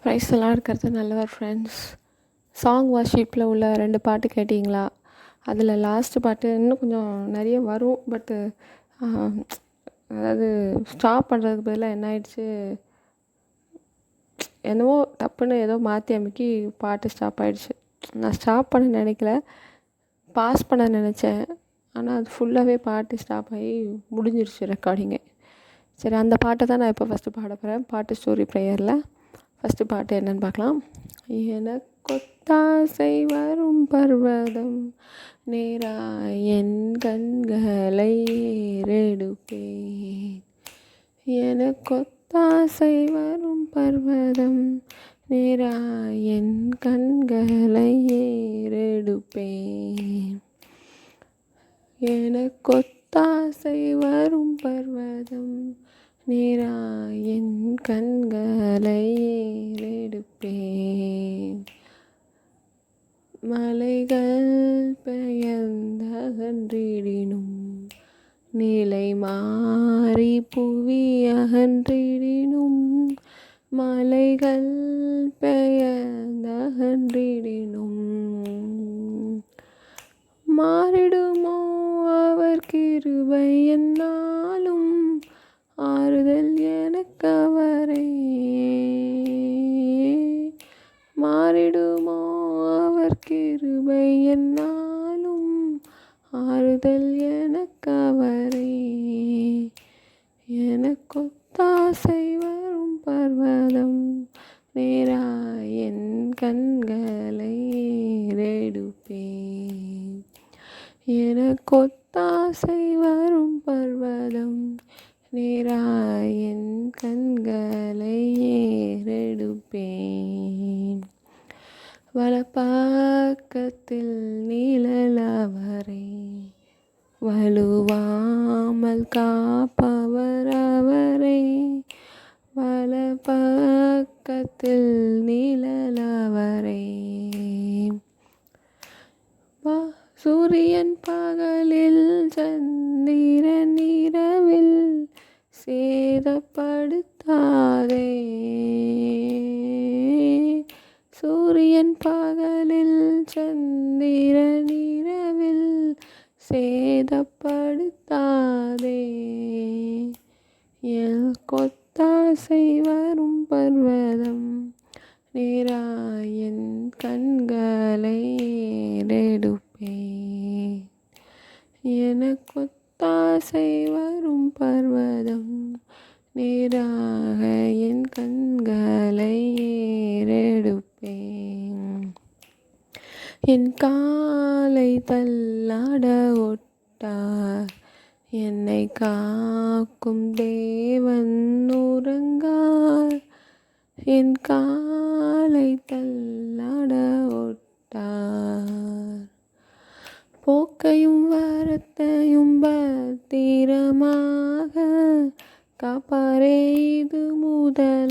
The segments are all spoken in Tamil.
ப்ரைஸ் எல்லாம் இருக்கிறது நல்லவர் ஃப்ரெண்ட்ஸ். சாங் வர்ஷிப்பில் உள்ள 2 பாட்டு கேட்டிங்களா? அதில் லாஸ்ட்டு பாட்டு இன்னும் கொஞ்சம் நிறைய வரும். பட்டு அதாவது ஸ்டாப் பண்ணுறதுக்கு பதிலாக என்ன ஆயிடுச்சு, என்னவோ தப்புன்னு ஏதோ மாற்றி அமைக்கி பாட்டு ஸ்டாப் ஆகிடுச்சு. நான் ஸ்டாப் பண்ண நினைக்கல, பாஸ் பண்ண நினச்சேன். ஆனால் அது ஃபுல்லாகவே பாட்டு ஸ்டாப் ஆகி முடிஞ்சிருச்சு ரெக்கார்டிங்கே. சரி, அந்த பாட்டை தான் நான் இப்போ ஃபஸ்ட்டு பாட போகிறேன். பாட்டு ஸ்டோரி ப்ரேயரில் ஃபஸ்ட்டு பாட்டு என்னன்னு பார்க்கலாம். எனக்கொத்தாசை வரும் பர்வதம் நேராய் என் கண்களை ஏறெடுப்பேன். எனக்கொத்தாசை வரும் பர்வதம் நேராய் என் கண்களை ஏறெடுப்பேன். எனக்கொத்தாசை வரும் பர்வதம் நேராய் என் கண்களை ஏறெடுப்பேன். மலைகள் பெயர்ந்தகன்றிடினும் நிலை மாறி புவி அகன்றிடினும், மலைகள் பெயர்ந்தகன்றிடினும் மாறிடுமோ அவர் கிருபை என்னாலும், ஆறுதல் எனக்கு அவரே. மாறிடுமோ அவர் கிருபை என்னாலும், ஆறுதல் எனக்கு அவரே. எனக்கொத்தாசை வரும் பர்வதம் நேராய் என் கண்களை ஏறெடுப்பேன். எனக்கொத்தாசை வரும் பர்வதம் நேராய் என் கண்களை ஏறெடுப்பேன். வலப்பக்கத்தில் நிழலவரே, வலுவாமல் காப்பவர் அவரே. வலப்பக்கத்தில் நிழலவரே, சூரியன் பகலில் சந்திரன் இரவில் சேதப்படுத்தாதே. சூரியன் பகலில் சந்திரன் இரவில் சேதப்படுத்தாதே. எனக்கொத்தாசை வரும் பர்வதம் நேராய் என் கண்களை ஏறெடுப்பேன். எனக்கொத்தாசை வரும் பர்வதம் நேராக என் கண்களை ஏறெடுப்பேன். என் காலை தள்ளாட ஒட்டார், என்னை காக்கும் தேவன் உறங்கார். என் காலை தள்ளாட ஒட்டார், போக்கையும் வரத்தையும் பத்திரமாக காப்பாரே இது முதலாய்.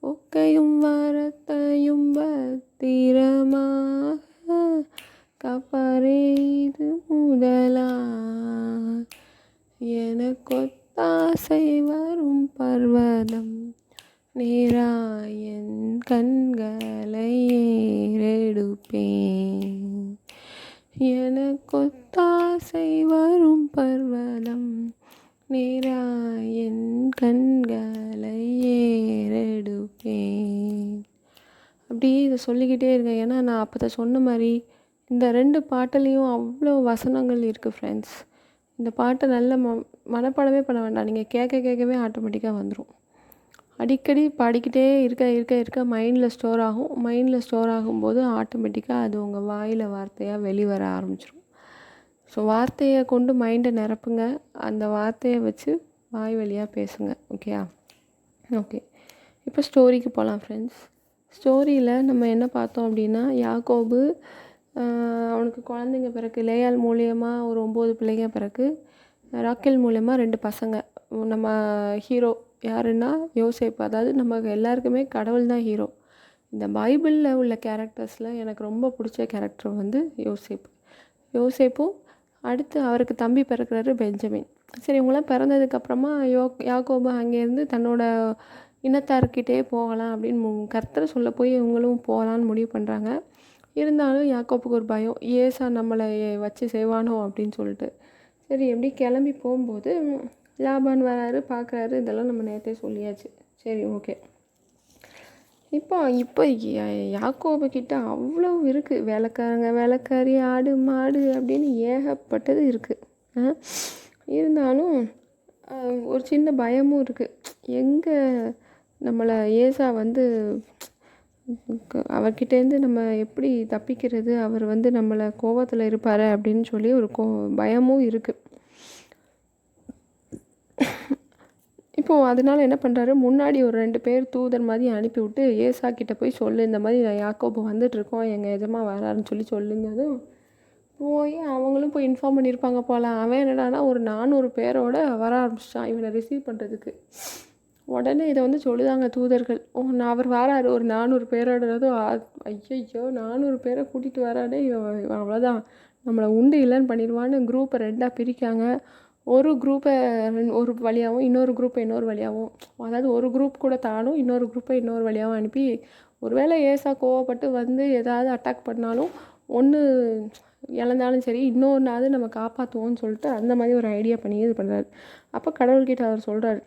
போக்கையும் வரத்தையும் பத்திரமாக காப்பாரே இது முதலாய். எனக்கொத்தாசை வரும் பர்வதம் நேராய் என் கண்களை ஏறெடுப்பேன். எனக்கொத்தாசை வரும் பர்வதம் நேராய் என் கண்களை ஏறெடுப்பேன். அப்படியே இதை சொல்லிக்கிட்டே இருக்கேன். ஏன்னா நான் அப்போ தான் சொன்ன மாதிரி இந்த 2 பாட்டுலேயும் அவ்வளோ வசனங்கள் இருக்குது ஃப்ரெண்ட்ஸ். இந்த பாட்டை நல்ல மனப்பாடமே பண்ண வேண்டாம், நீங்கள் கேட்கவே ஆட்டோமேட்டிக்காக வந்துடும். அடிக்கடி பாடிக்கிட்டே இருக்க மைண்டில் ஸ்டோர் ஆகும். மைண்டில் ஸ்டோர் ஆகும்போது ஆட்டோமேட்டிக்காக அது உங்கள் வாயில் வார்த்தையாக வெளிவர ஆரம்பிச்சிடும். ஸோ வார்த்தையை கொண்டு மைண்டை நிரப்புங்க, அந்த வார்த்தையை வச்சு வாய் வழியாக பேசுங்க. ஓகே, இப்போ ஸ்டோரிக்கு போகலாம் ஃப்ரெண்ட்ஸ். ஸ்டோரியில் நம்ம என்ன பார்த்தோம் அப்படின்னா, யாக்கோபு அவனுக்கு குழந்தைங்க பிறகு, லேயாள் மூலியமாக ஒரு 9 பிள்ளைங்க பிறகு, ராக்கேல் மூலியமாக 2 பசங்க. நம்ம ஹீரோ யாருன்னா யோசேப்பு. அதாவது நம்ம எல்லாருக்குமே கடவுள் தான் ஹீரோ. இந்த பைபிளில் உள்ள கேரக்டர்ஸில் எனக்கு ரொம்ப பிடிச்ச கேரக்டர் வந்து யோசேப்பு. யோசேப்பும் அடுத்து அவருக்கு தம்பி பிறக்கிறாரு பெஞ்சமின். சரி இவங்களாம் பிறந்ததுக்கப்புறமா யாக்கோபு அங்கேருந்து தன்னோட இனத்தார்கிட்டே போகலாம் அப்படின்னு கர்த்தர் சொல்ல போய் இவங்களும் போகலான்னு முடிவு பண்ணுறாங்க. இருந்தாலும் யாக்கோப்புக்கு ஒரு பயம், ஏசா நம்மளை வச்சு செய்வானோ அப்படின்னு சொல்லிட்டு. சரி எப்படி கிளம்பி போகும்போது லாபான் வராரு, பார்க்குறாரு. இதெல்லாம் நம்ம நேற்றே சொல்லியாச்சு. சரி ஓகே. இப்போ இப்போ யாக்கோபு கிட்ட அவ்வளோ இருக்குது, வேலைக்காரங்க வேலைக்காரி ஆடு மாடு அப்படின்னு ஏகப்பட்டது இருக்குது. இருந்தாலும் ஒரு சின்ன பயமும் இருக்குது. எங்கே நம்மளை ஏசா வந்து அவர்கிட்டேருந்து நம்ம எப்படி தப்பிக்கிறது, அவர் வந்து நம்மளை கோபத்தில் இருப்பார் அப்படின்னு சொல்லி ஒரு பயமும் இருக்குது. இப்போது அதனால என்ன பண்ணுறாரு, முன்னாடி ஒரு 2 பேர் தூதர் மாதிரி அனுப்பி விட்டு ஏசா கிட்டே போய் சொல்லு, இந்த மாதிரி யாக்கோபு வந்துட்டுருக்கோம், எங்கள் எஜமா வராருன்னு சொல்லி சொல்லுங்கதும் போய் அவங்களும் போய் இன்ஃபார்ம் பண்ணியிருப்பாங்க போல். அவன் என்னடானா ஒரு 400 பேரோட வர ஆரம்பிச்சிட்டான் இவனை ரிசீவ் பண்ணுறதுக்கு. உடனே இதை வந்து சொல்லுதாங்க தூதர்கள், நான் அவர் வராரு ஒரு 400 பேரோடதும். ஐயோ 400 பேரை கூட்டிகிட்டு வரானே, இவன் அவ்வளோதான் நம்மளை உண்டு இல்லைன்னு பண்ணிடுவான்னு குரூப்பை 2ஆக பிரிக்காங்க. ஒரு குரூப்பை ஒரு வழியாகவும் இன்னொரு குரூப்பை இன்னொரு வழியாகவும், அதாவது ஒரு குரூப் கூட தானும் இன்னொரு குரூப்பை இன்னொரு வழியாகவும் அனுப்பி, ஒருவேளை ஏசா கோவப்பட்டு வந்து ஏதாவது அட்டாக் பண்ணாலும் ஒன்று இழந்தாலும் சரி இன்னொன்றாவது நம்ம காப்பாற்றுவோம்னு சொல்லிட்டு அந்த மாதிரி ஒரு ஐடியா பண்ணி இது பண்ணுறாரு. அப்போ கடவுள்கிட்ட அவர் சொல்கிறார்,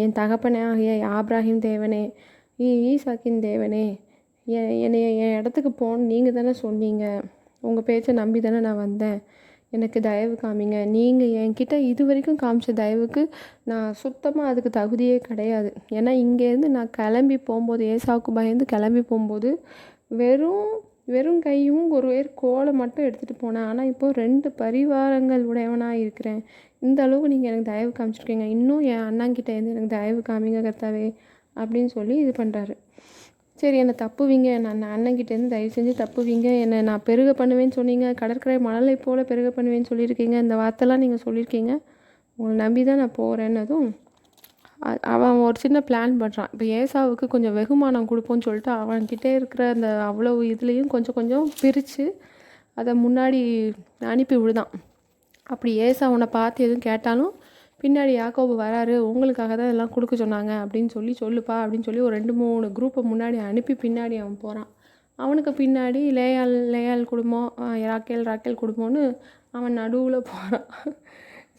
என் தகப்பனே ஆகிய ஆபிரகாம் தேவனே, ஈசாக்கின் தேவனே, என்னை என் இடத்துக்கு போகணும் நீங்கள் தானே சொன்னீங்க, உங்கள் பேச்சை நம்பி தானே நான் வந்தேன், எனக்கு தயவு காமிங்க. நீங்கள் என்கிட்ட இது வரைக்கும் காமிச்ச தயவுக்கு நான் சுத்தமாக அதுக்கு தகுதியே கிடையாது. ஏன்னா இங்கேருந்து நான் கிளம்பி போகும்போது, ஏசாவுக்கு பயந்து கிளம்பி போகும்போது வெறும் கையும் ஒரு கோலை மட்டும் எடுத்துகிட்டு போனேன். ஆனால் இப்போது 2 பரிவாரங்கள் உடையவனாக இருக்கிறேன். இந்த அளவுக்கு நீங்கள் எனக்கு தயவு காமிச்சிருக்கீங்க, இன்னும் என் அண்ணாங்கிட்டேருந்து எனக்கு தயவு காமிங்க கர்த்தாவே அப்படின்னு சொல்லி இது பண்ணுறாரு. சரி என்னை தப்புவீங்க, நான் அண்ணன்கிட்டேருந்து தயவு செஞ்சு தப்புவீங்க, என்னை நான் பெருக பண்ணுவேன்னு சொன்னீங்க, கடற்கரை மணலை போல் பெருக பண்ணுவேன்னு சொல்லியிருக்கீங்க, இந்த வார்த்தைலாம் நீங்கள் சொல்லியிருக்கீங்க, உங்களை நம்பி தான் நான் போகிறேன்னதும் அவன் ஒரு சின்ன பிளான் பண்ணுறான். இப்போ ஏசாவுக்கு கொஞ்சம் வெகுமானம் கொடுப்போன்னு சொல்லிட்டு அவன்கிட்டே இருக்கிற அந்த அவ்வளோ இதுலேயும் கொஞ்சம் கொஞ்சம் பிரித்து அதை முன்னாடி அனுப்பி விடுதான். அப்படி ஏசா உன்னை பார்த்து எதுவும் கேட்டாலும் பின்னாடி யாக்கோபு வராரு, உங்களுக்காக தான் இதெல்லாம் கொடுக்க சொன்னாங்க அப்படின்னு சொல்லி சொல்லுப்பா அப்படின்னு சொல்லி ஒரு 2-3 குரூப்பை முன்னாடி அனுப்பி பின்னாடி அவன் போகிறான். அவனுக்கு பின்னாடி லேயால் குடும்பம், ராக்கேல் குடும்பம்னு அவன் நடுவில் போகிறான்.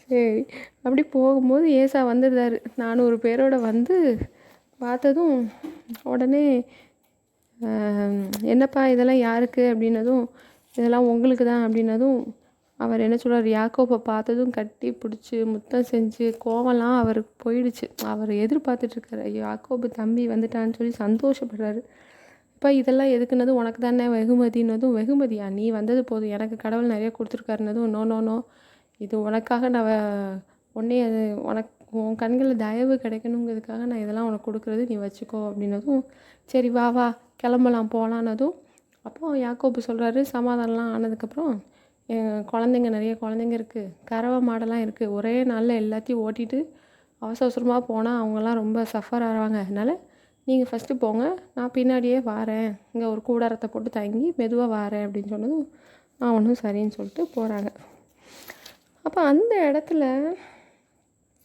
சரி அப்படி போகும்போது ஏசா வந்துடுறாரு 400 பேரோட வந்து பார்த்ததும் உடனே என்னப்பா இதெல்லாம் யாருக்கு அப்படின்னதும், இதெல்லாம் உங்களுக்கு தான் அப்படின்னதும் அவர் என்ன சொல்கிறார், யாக்கோபை பார்த்ததும் கட்டி பிடிச்சி முத்தம் செஞ்சு கோவம்லாம் அவருக்கு போயிடுச்சு. அவர் எதிர்பார்த்துட்ருக்காரு, யாக்கோபு தம்பி வந்துட்டான்னு சொல்லி சந்தோஷப்படுறாரு. இப்போ இதெல்லாம் எதுக்குன்னதும், உனக்கு தானே வெகுமதினதும், வெகுமதியா நீ வந்தது போதும், எனக்கு கடவுள் நிறைய கொடுத்துருக்காருனதும், நோ இது உனக்காக நான் அது உனக்கு உன் கண்களில் தயவு கிடைக்கணுங்கிறதுக்காக நான் இதெல்லாம் உனக்கு கொடுக்குறது, நீ வச்சுக்கோ அப்படின்னதும், சரி வா கிளம்பலாம் போகலான்னதும், அப்போ யாக்கோபு சொல்கிறாரு, சமாதானம்லாம் ஆனதுக்கப்புறம் குழந்தைங்க நிறைய குழந்தைங்க இருக்குது, கறவை மாடெல்லாம் இருக்குது, ஒரே நாளில் எல்லாத்தையும் ஓட்டிகிட்டு அவசரமாக போனால் அவங்கெல்லாம் ரொம்ப சஃபர் ஆகிறாங்க, அதனால் நீங்கள் ஃபஸ்ட்டு போங்க, நான் பின்னாடியே வாரேன், இங்கே ஒரு கூடாரத்தை போட்டு தங்கி மெதுவாக வாரேன் அப்படின்னு சொன்னதும் அவனும் சரின்னு சொல்லிட்டு போகிறாங்க. அப்போ அந்த இடத்துல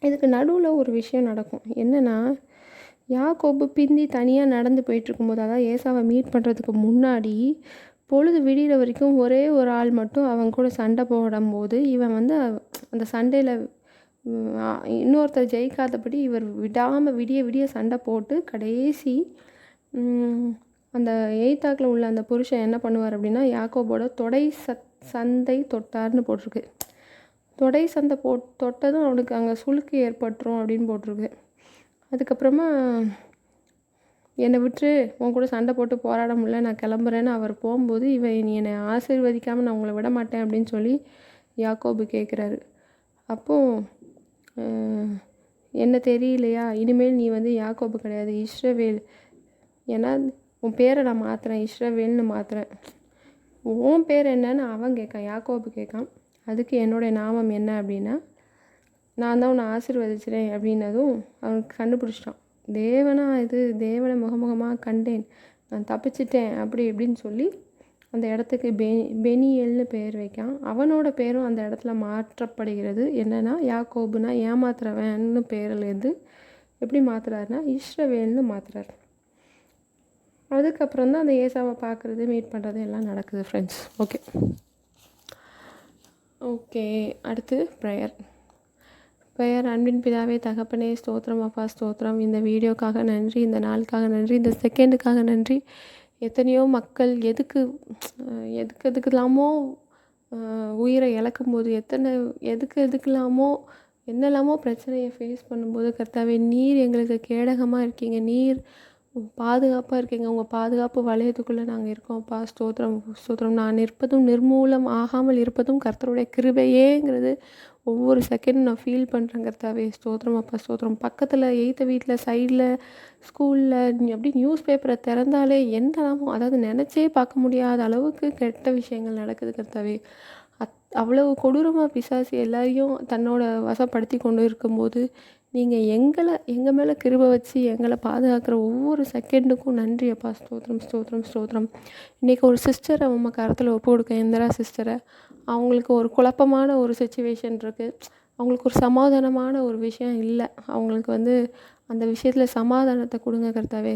இதுக்கு நடுவில் ஒரு விஷயம் நடக்கும். என்னென்னா, யாக்கோபு பிந்தி தனியாக நடந்து போயிட்டுருக்கும்போது, அதாவது ஏசாவை மீட் பண்ணுறதுக்கு முன்னாடி பொழுது விடிகிற வரைக்கும் ஒரே ஒரு ஆள் மட்டும் அவன் கூட சண்டை போடும்போது, இவன் வந்து அந்த சண்டையில் இன்னொருத்தர் ஜெயிக்காதபடி இவர் விடாமல் விடிய சண்டை போட்டு கடைசி அந்த எய்த்தாக்கில் உள்ள அந்த புருஷன் என்ன பண்ணுவார் அப்படின்னா, யாக்கோபோட சந்தை தொட்டார்னு போட்டிருக்கு. தொடை சந்தை தொட்டதும் அவனுக்கு அங்கே சுளுக்கு ஏற்பட்டுரும் அப்படின்னு போட்டிருக்கு. அதுக்கப்புறமா என்னை விட்டு உன் கூட சண்டை போட்டு போராட முடியல, நான் கிளம்புறேன்னு அவர் போகும்போது, நீ என்னை ஆசீர்வதிக்காமல் நான் உங்களை விட மாட்டேன் அப்படின்னு சொல்லி யாக்கோபு கேட்குறாரு. அப்போது என்ன தெரியலையா, இனிமேல் நீ வந்து யாக்கோபு கிடையாது, இஸ்ரவேல், ஏன்னா உன் பேரை நான் மாற்றுறேன், இஸ்ரவேல்னு மாற்றுறேன், உன் பேர் என்னன்னு அவன் கேட்கான், யாக்கோபு கேட்கான். அதுக்கு என்னுடைய நாமம் என்ன அப்படின்னா, நான் தான் உன்னை ஆசீர்வதிச்சிட்டேன் அப்படின்னதும் அவனுக்கு கண்டுபிடிச்சிட்டான். தேவனை முகமுகமாக கண்டேன், நான் தப்பிச்சிட்டேன் அப்படி இப்படின்னு சொல்லி அந்த இடத்துக்கு பெனியேல்னு பெயர் வைக்கான். அவனோட பேரும் அந்த இடத்துல மாற்றப்படுகிறது. என்னென்னா யாக்கோபுனா ஏமாத்துறவன்னு பேர்லேருந்து எப்படி மாற்றுறாருன்னா இஸ்ரவேல்னு மாற்றுறாரு. அதுக்கப்புறம் தான் அந்த ஏசாவை பார்க்குறது, மீட் பண்ணுறது எல்லாம் நடக்குது ஃப்ரெண்ட்ஸ். ஓகே, அடுத்து ப்ரேயர். அன்பின் பிதாவே, தகப்பனே, ஸ்தோத்திரம் அப்பா, ஸ்தோத்திரம். இந்த வீடியோக்காக நன்றி, இந்த நாளுக்காக நன்றி, இந்த செகண்டுக்காக நன்றி. எத்தனையோ மக்கள் எதுக்கெல்லாமோ உயிரை இழக்கும்போது, எதுக்கெல்லாமோ என்னெல்லாமோ பிரச்சனையை ஃபேஸ் பண்ணும்போது, கர்த்தாவே நீர் எங்களுக்கு கேடகமாக இருக்கீங்க, நீர் பாதுகாப்பாக இருக்கீங்க. உங்கள் பாதுகாப்பு வளையத்துக்குள்ளே நாங்கள் இருக்கோம்ப்பா. ஸ்தோத்திரம். நான் நிற்பதும் நிர்மூலம் ஆகாமல் இருப்பதும் கர்த்தருடைய கிருபையேங்கிறது ஒவ்வொரு செகண்டும் நான் ஃபீல் பண்ணுறேன் கர்த்தாவே. ஸ்தோத்திரம் அப்பா, ஸ்தோத்திரம். பக்கத்தில் எய்த்த வீட்டில், சைடில், ஸ்கூலில் அப்படி நியூஸ் பேப்பரை திறந்தாலே என்னெல்லாமோ, அதாவது நினச்சே பார்க்க முடியாத அளவுக்கு கெட்ட விஷயங்கள் நடக்குது கர்த்தாவே. அவ்வளவு கொடூரமாக பிசாசு எல்லாரையும் தன்னோட வசப்படுத்தி கொண்டு இருக்கும்போது, நீங்கள் எங்கள் மேலே கிருபை வச்சு எங்களை பாதுகாக்கிற ஒவ்வொரு செகண்டுக்கும் நன்றி அப்பா. ஸ்தோத்திரம். இன்றைக்கி ஒரு சிஸ்டரை உங்கள் கரத்தில் ஒப்பு கொடுக்க, இந்திரா சிஸ்டரை. அவங்களுக்கு ஒரு குழப்பமான ஒரு சிச்சுவேஷன் இருக்குது. அவங்களுக்கு ஒரு சமாதானமான ஒரு விஷயம் இல்லை. அவங்களுக்கு அந்த விஷயத்தில் சமாதானத்தை கொடுங்க கர்த்தாவே.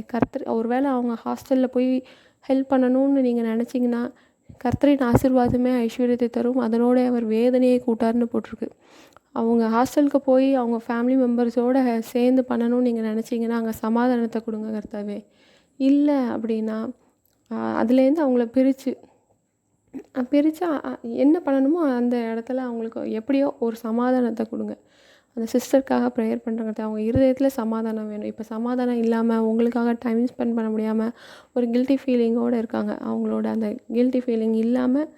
ஒருவேளை அவங்க ஹாஸ்டலில் போய் ஹெல்ப் பண்ணணும்னு நீங்கள் நினச்சிங்கன்னா, கர்த்தரின் ஆசீர்வாதமே ஐஸ்வர்யத்தை தரும், அதனோட அவர் வேதனையை கூட்டார்னு போட்டிருக்கு. அவங்க ஹாஸ்டலுக்கு போய் அவங்க ஃபேமிலி மெம்பர்ஸோடு சேர்ந்து பண்ணணும்னு நீங்கள் நினச்சிங்கன்னா, அங்கே சமாதானத்தை கொடுங்க கர்த்தாவே. இல்லை அப்படின்னா அதுலேருந்து அவங்கள பிரித்து என்ன பண்ணணுமோ அந்த இடத்துல அவங்களுக்கு எப்படியோ ஒரு சமாதானத்தை கொடுங்க. அந்த சிஸ்டருக்காக ப்ரேயர் பண்ணுறங்கிறது அவங்க இருதயத்தில் சமாதானம் வேணும். இப்போ சமாதானம் இல்லாமல், உங்களுக்காக டைம் ஸ்பெண்ட் பண்ண முடியாமல் ஒரு கில்ட்டி ஃபீலிங்கோடு இருக்காங்க. அவங்களோட அந்த கில்ட்டி ஃபீலிங் இல்லாமல்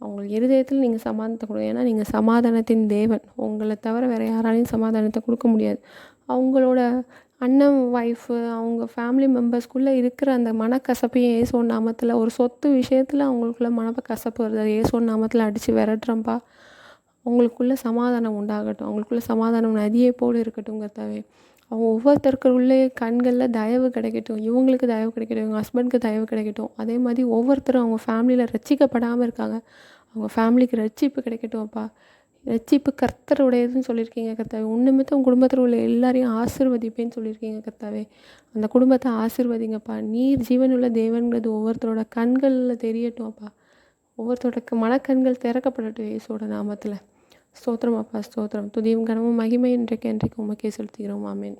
அவங்க இருதயத்தில் நீங்கள் சமாதானத்தை கொடுங்க. ஏன்னா நீங்கள் சமாதானத்தின் தேவன். உங்களை தவிர வேறு யாராலையும் சமாதானத்தை கொடுக்க முடியாது. அவங்களோட அண்ணன் ஒய்ஃபு, அவங்க ஃபேமிலி மெம்பர்ஸ்குள்ளே இருக்கிற அந்த மனக்கசப்பையும் இயேசுவின் நாமத்தில், ஒரு சொத்து விஷயத்தில் அவங்களுக்குள்ள மனக்கசப்பு வருது, இயேசுவின் நாமத்தில் அடித்து விரட்டுறப்பா. அவங்களுக்குள்ளே சமாதானம் உண்டாகட்டும். அவங்களுக்குள்ளே சமாதானம் நதியை போல் இருக்கட்டும் கர்த்தாவே. அவங்க ஒவ்வொருத்தருக்குள்ளே கண்களில் தயவு கிடைக்கட்டும். இவங்களுக்கு தயவு கிடைக்கட்டும், இவங்க ஹஸ்பண்டுக்கு தயவு கிடைக்கட்டும். அதே மாதிரி ஒவ்வொருத்தரும் அவங்க ஃபேமிலியில் ரட்சிக்கப்படாமல் இருக்காங்க, அவங்க ஃபேமிலிக்கு ரட்சிப்பு கிடைக்கட்டும் அப்பா. ரட்சிப்பு கர்த்தருடையதுன்னு சொல்லியிருக்கீங்க கர்த்தாவே. உன்னிமித்தம் உன் குடும்பத்தில் உள்ள எல்லாரையும் ஆசீர்வதிப்பேன்னு சொல்லியிருக்கீங்க கர்த்தாவே. அந்த குடும்பத்தை ஆசீர்வதிங்கப்பா. நீர் ஜீவனுள்ள தேவன்கிறது ஒவ்வொருத்தரோட கண்களில் தெரியட்டும் அப்பா. ஒவ்வொருத்தரோட மனக்கண்கள் திறக்கப்படட்டும் இயேசுவோட நாமத்தில். ஸ்தோத்திரம் அப்பா, ஸ்தோத்திரம். துதியும் கனமும் மகிமை என்றைக்கு உமக்கே செலுத்துகிறோம். ஆமென்.